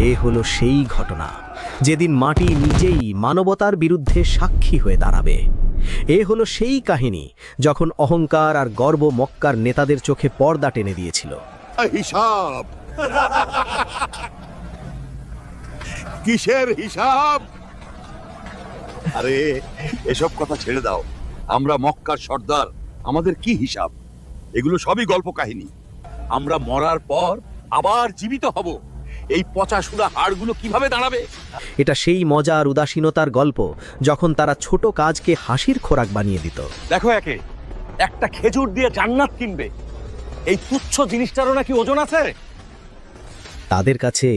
এ হলো সেই ঘটনা যেদিন মাটি নিজেই মানবতার বিরুদ্ধে সাক্ষী হয়ে দাঁড়াবে। এ হলো সেই কাহিনী যখন অহংকার আর গর্ব মক্কার নেতাদের চোখে পর্দা টেনে দিয়েছিল। হিসাব কিসের হিসাব? আরে এসব কথা ছেড়ে দাও, আমরা মক্কার সর্দার, আমাদের কি হিসাব? এগুলো সবই গল্প কাহিনী। আমরা মরার পর আবার জীবিত হব, এই পচাশুরা হাড়গুলো কিভাবে দাঁড়াবে? এটা সেই মজা আর উদাসীনতার গল্প যখন তারা ছোট কাজকে হাসির খোরাক বানিয়ে দিত। দেখো, একটা খেজুর দিয়ে জান্নাত কিনবে, এই তুচ্ছ জিনিসটারও নাকি ওজন আছে। তাদের কাছে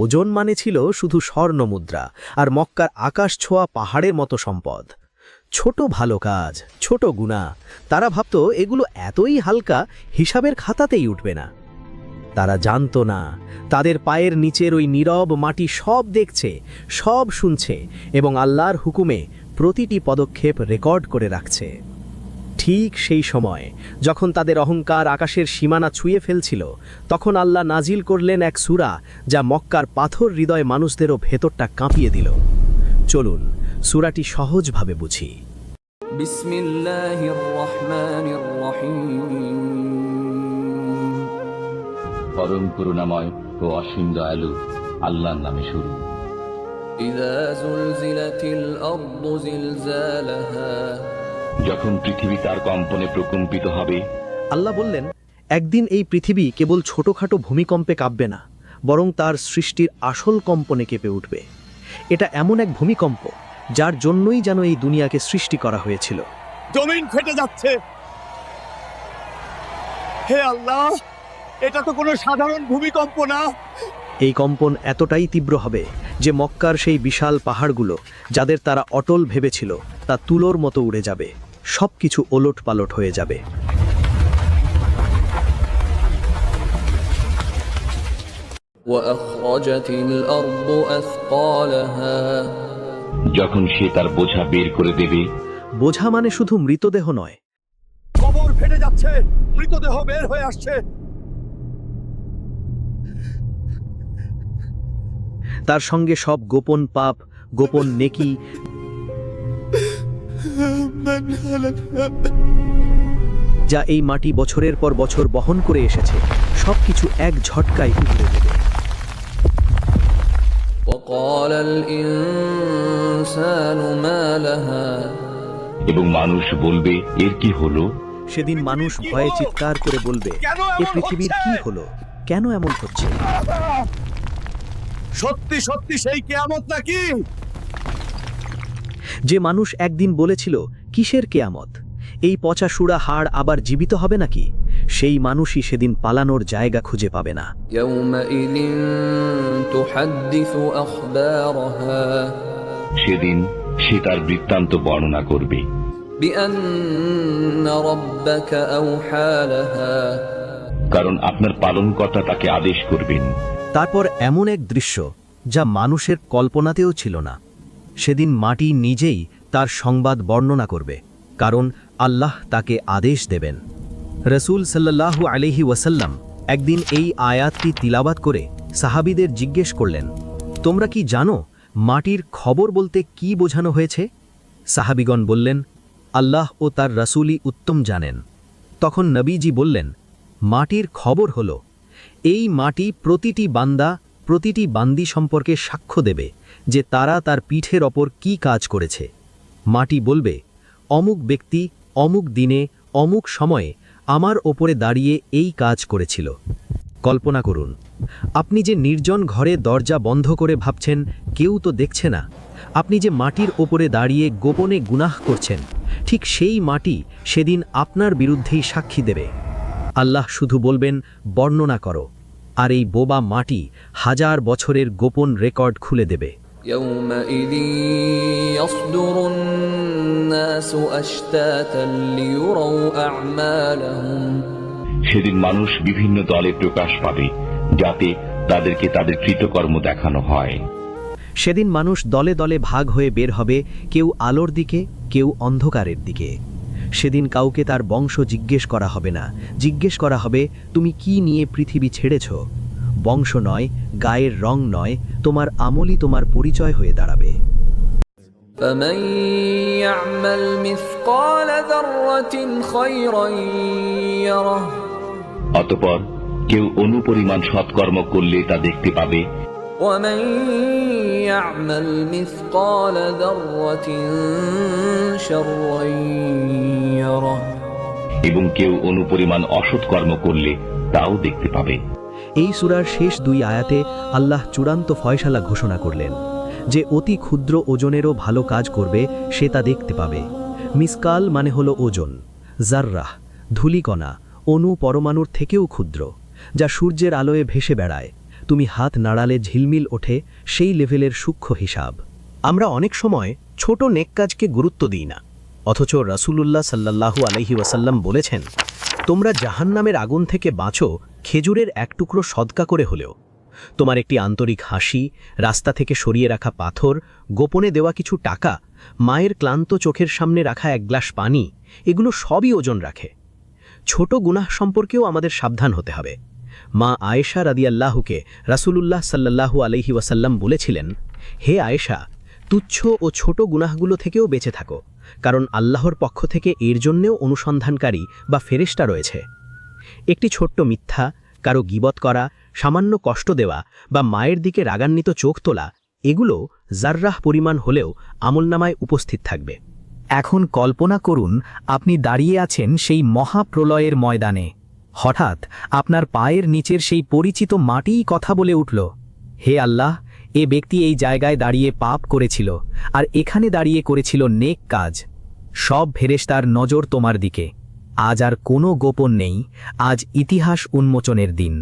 ওজন মানে ছিল শুধু স্বর্ণ মুদ্রা আর মক্কার আকাশ ছোঁয়া পাহাড়ের মতো সম্পদ। ছোট ভালো কাজ, ছোট গুনাহ, তারা ভাবত এগুলো এতই হালকা, হিসাবের খাতাতেই উঠবে না। তারা জানতো না তাদের পায়ের নিচের ওই নীরব মাটি সব দেখছে, সব শুনছে এবং আল্লাহর হুকুমে প্রতিটি পদক্ষেপ রেকর্ড করে রাখছে। ঠিক সেই সময় যখন তাদের অহংকার আকাশের সীমানা ছুঁয়ে ফেলছিল, তখন আল্লাহ নাজিল করলেন এক সূরা যা মক্কার পাথর হৃদয় মানুষদেরও ভেতরটা কাঁপিয়ে দিল। চলুন সূরাটি সহজভাবে বুঝি। বিসমিল্লাহির রহমানির রহিম। পরম করুণাময় ও অসীম দয়ালু আল্লাহর নামে শুরু। ইযা যুলজিলাতিল আরদু জিলজালাহা। যখন পৃথিবী তার কম্পনে প্রকম্পিত হবে। আল্লাহ বললেন, একদিন এই পৃথিবী কেবল ছোটখাটো ভূমিকম্পে কাঁপবে না, বরং তার সৃষ্টির আসল কম্পনে কেঁপে উঠবে। এটা এমন এক ভূমিকম্প যার জন্যই যেন এই দুনিয়াকে সৃষ্টি করা হয়েছিল। জমিন ফেটে যাচ্ছে। হে আল্লাহ, এটা তো কোনো সাধারণ ভূমিকম্প না। এই কম্পন এতটাই তীব্র হবে যে মক্কার সেই বিশাল পাহাড়গুলো যাদের তারা অটল ভেবেছিল তা তুলোর মতো উড়ে যাবে, সবকিছু ওলট পালট হয়ে যাবে। ওয়াখরাজাতিল আরদু আসকালাহা। যখন সে তার বোঝা বের করে দেবে। বোঝা মানে শুধু মৃতদেহ নয়, কবর ফেটে যাচ্ছে, মৃতদেহ বের হয়ে আসছে। তার সঙ্গে সব গোপন পাপ, গোপন নেকি, যা এই মাটি বছরের পর বছর বহন করে এসেছে, সবকিছু এক ঝটকায় উগড়ে দেবে। ওয়াকালাল ইনসানু মা লাহা। এবং মানুষ বলবে, এর কি হলো? সেদিন মানুষ ভয়ে চিৎকার করে বলবে, এ পৃথিবীর কি হলো, কেন এমন হচ্ছে? সত্যি সত্যি সেই কিয়ামত নাকি? যে মানুষ একদিন বলেছিল, কিসের কেয়ামত, এই পচাশুড়া হাড় আবার জীবিত হবে নাকি, সেই মানুষই সেদিন পালানোর জায়গা খুঁজে পাবে না। ইয়াউমাইযিন তুহাদ্দিসু আখবারাহা। সেদিন সে তার বৃত্তান্ত বর্ণনা করবে। বিআন্না রাব্বাকা আওহা লাহা। কারণ আপনার পালনকর্তা তাকে আদেশ করবেন। তারপর এমন এক দৃশ্য যা মানুষের কল্পনাতেও ছিল না। সেদিন মাটি নিজেই তার সংবাদ বর্ণনা করবে, কারণ আল্লাহ তাকে আদেশ দেবেন। রসুল সাল্লাল্লাহু আলাইহি ওয়াসাল্লাম একদিন এই আয়াতটি তিলাওয়াত করে সাহাবীদের জিজ্ঞেস করলেন, তোমরা কি জানো মাটির খবর বলতে কি বোঝানো হয়েছে? সাহাবীগণ বললেন, আল্লাহ ও তার রাসূলই উত্তম জানেন। তখন নবীজি বললেন, মাটির খবর হলো, এই মাটি প্রতিটি বান্দা, প্রতিটি বান্দি সম্পর্কে সাক্ষ্য দেবে যে তারা তার পিঠের ওপর কি কাজ করেছে। মাটি বলবে, অমুক ব্যক্তি অমুক দিনে অমুক সময়ে আমার ওপরে দাঁড়িয়ে এই কাজ করেছিল। কল্পনা করুন, আপনি যে নির্জন ঘরে দরজা বন্ধ করে ভাবছেন কেউ তো দেখছে না, আপনি যে মাটির ওপরে দাঁড়িয়ে গোপনে গুনাহ করছেন, ঠিক সেই মাটি সেদিন আপনার বিরুদ্ধেই সাক্ষী দেবে। আল্লাহ শুধু বলবেন, বর্ণনা করো, আর এই বোবা মাটি হাজার বছরের গোপন রেকর্ড খুলে দেবে। ইয়াউমাইযিন ইয়াসদুরুন নাসু আশতাতান লিয়ুরাউ আ'মালাহুম। সেদিন মানুষ বিভিন্ন দলে প্রকাশ পাবে, যাতে তাদেরকে তাদের কৃতকর্ম দেখানো হয়। সেদিন মানুষ দলে দলে ভাগ হয়ে বের হবে, কেউ আলোর দিকে, কেউ অন্ধকারের দিকে। সেদিন কাউকে তার বংশ জিজ্ঞেস করা হবে না, জিজ্ঞেস করা হবে, তুমি কি নিয়ে পৃথিবী ছেড়েছ? বংশ নয়, গায়ের রং নয়, তোমার আমলই তোমার পরিচয় হয়ে দাঁড়াবে। فمن يعمل مثقال ذرة خيرا يره অতঃপর কেউ অনুপরিমাণ সৎকর্ম করলে তা দেখতে পাবে, ومن يعمل مثقال ذرة شرا يره এবং কেউ অনুপরিমাণ অসৎ কর্ম করলে তাও দেখতে পাবে। এই সূরার শেষ 2 আয়াতে আল্লাহ চূড়ান্ত ফয়সালা ঘোষণা করলেন যে অতি ক্ষুদ্র ওজনেরও ভালো কাজ করবে সে তা দেখতে পাবে। মিসকাল মানে হলো ওজন, জাররাহ ধূলিকণা, অণু পরমাণুর থেকেও ক্ষুদ্র, যা সূর্যের আলোয় ভেসে বেড়ায়, তুমি হাত নাড়ালে ঝিলমিল ওঠে, সেই লেভেলের সূক্ষ্ম হিসাব। আমরা অনেক সময় ছোট নেক কাজকে গুরুত্ব দিই না, অথচ রাসূলুল্লাহ সাল্লাল্লাহু আলাইহি ওয়াসাল্লাম বলেছেন, তোমরা জাহান্নামের আগুন থেকে বাঁচো খেজুরের এক টুকরো সদকা করে হলেও। তোমার একটি আন্তরিক হাসি, রাস্তা থেকে সরিয়ে রাখা পাথর, গোপনে দেওয়া কিছু টাকা, মায়ের ক্লান্ত চোখের সামনে রাখা এক গ্লাস পানি, এগুলো সবই ওজন রাখে। ছোট গুনাহ সম্পর্কেও আমাদের সাবধান হতে হবে। মা আয়েশা রাদিয়াল্লাহুকে রাসূলুল্লাহ সাল্লাল্লাহু আলাইহি ওয়াসাল্লাম বলেছিলেন, হে আয়েশা, তুচ্ছ ও ছোট গুনাহগুলো থেকেও বেঁচে থাকো, কারণ আল্লাহর পক্ষ থেকে এর জন্যেও অনুসন্ধানকারী বা ফেরেশতা রয়েছে। একটি ছোট্ট মিথ্যা, কারো গীবত করা, সামান্য কষ্ট দেওয়া বা মায়ের দিকে রাগান্বিত চোখ তোলা, এগুলো জাররাহ পরিমাণ হলেও আমলনামায় উপস্থিত থাকবে। এখন কল্পনা করুন আপনি দাঁড়িয়ে আছেন সেই মহাপ্রলয়ের ময়দানে। হঠাৎ আপনার পায়ের নিচের সেই পরিচিত মাটিই কথা বলে উঠল, হে আল্লাহ, এ ব্যক্তি এই জায়গায় দাঁড়িয়ে পাপ করেছিল আর এখানে দাঁড়িয়ে করেছিল নেক কাজ। সব ফেরেশতার নজর তোমার দিকে। আজ আর কোনো গোপন নেই, আজ ইতিহাস উন্মোচনের দিন।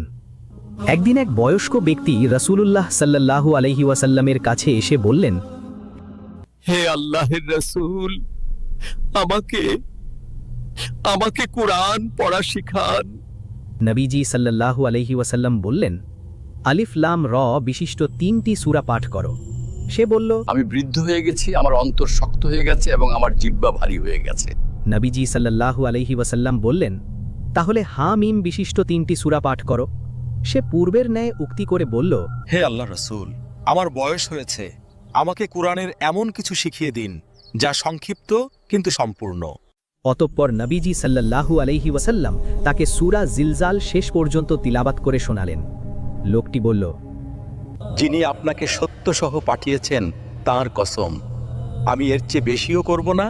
একদিন এক বয়স্ক ব্যক্তি রাসূলুল্লাহ সাল্লাল্লাহু আলাইহি ওয়াসাল্লামের কাছে এসে বললেন, হে আল্লাহের রাসূল, আমাকে কুরআন পড়া শিখান। নবীজি সাল্লাল্লাহু আলাইহি ওয়াসাল্লাম বললেন, আলিফ লাম র বিশিষ্ট 3টি সূরা পাঠ করো। সে বলল, আমি বৃদ্ধ হয়ে গেছি, আমার অন্তর শক্ত হয়ে গেছে এবং আমার জিহ্বা ভারী হয়ে গেছে। নবীজি সাল্লাল্লাহু আলাইহি ওয়াসাল্লাম বললেন, তাহলে হা মিম বিশিষ্ট 3টি সূরা পাঠ করো। সে পূর্বের ন্যায় উক্তি করে বলল, হে আল্লাহ রাসূল, আমার বয়স হয়েছে, আমাকে কুরআনের এমন কিছু শিখিয়ে দিন যা সংক্ষিপ্ত কিন্তু সম্পূর্ণ। অতঃপর নবীজি সাল্লাল্লাহু আলাইহি ওয়াসাল্লাম তাকে সূরা জিলজাল শেষ পর্যন্ত তিলাবাত করে শোনালেন। লোকটি বলল, যিনি আপনাকে সত্যসহ পাঠিয়েছেন তাঁর কসম, আমি এর চেয়ে বেশিও করব না,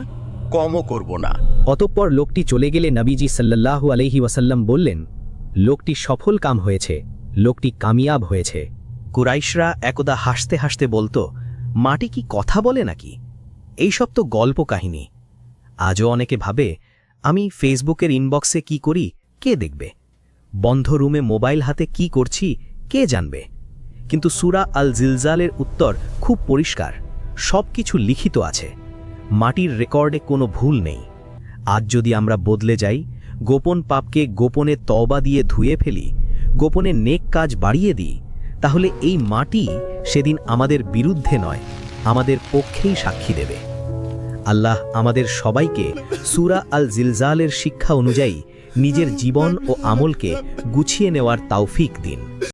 কমও করব না। অতঃপর লোকটি চলে গেলে নবীজি সাল্লাল্লাহু আলাইহি ওয়াসাল্লাম বললেন, লোকটি সফল কাম হয়েছে, লোকটি কামিয়াব হয়েছে। কুরাইশরা একদা হাসতে হাসতে বলতো, মাটি কি কথা বলে নাকি? এইসব তো গল্প কাহিনী। আজও অনেকে ভাবে, আমি ফেসবুকের ইনবক্সে কি করি কে দেখবে, বন্ধ রুমে মোবাইল হাতে কি করছি কে জানবে। কিন্তু সূরা আল জিলজালের উত্তর খুব পরিষ্কার, সব কিছু লিখিত আছে, মাটির রেকর্ডে কোনো ভুল নেই। আজ যদি আমরা বদলে যাই, গোপন পাপকে গোপনে তওবা দিয়ে ধুয়ে ফেলি, গোপনে নেক কাজ বাড়িয়ে দিই, তাহলে এই মাটি সেদিন আমাদের বিরুদ্ধে নয়, আমাদের পক্ষেই সাক্ষী দেবে। আল্লাহ আমাদের সবাইকে সূরা আল জিলজালের শিক্ষা অনুযায়ী নিজের জীবন ও আমলকে গুছিয়ে নেওয়ার তৌফিক দিন।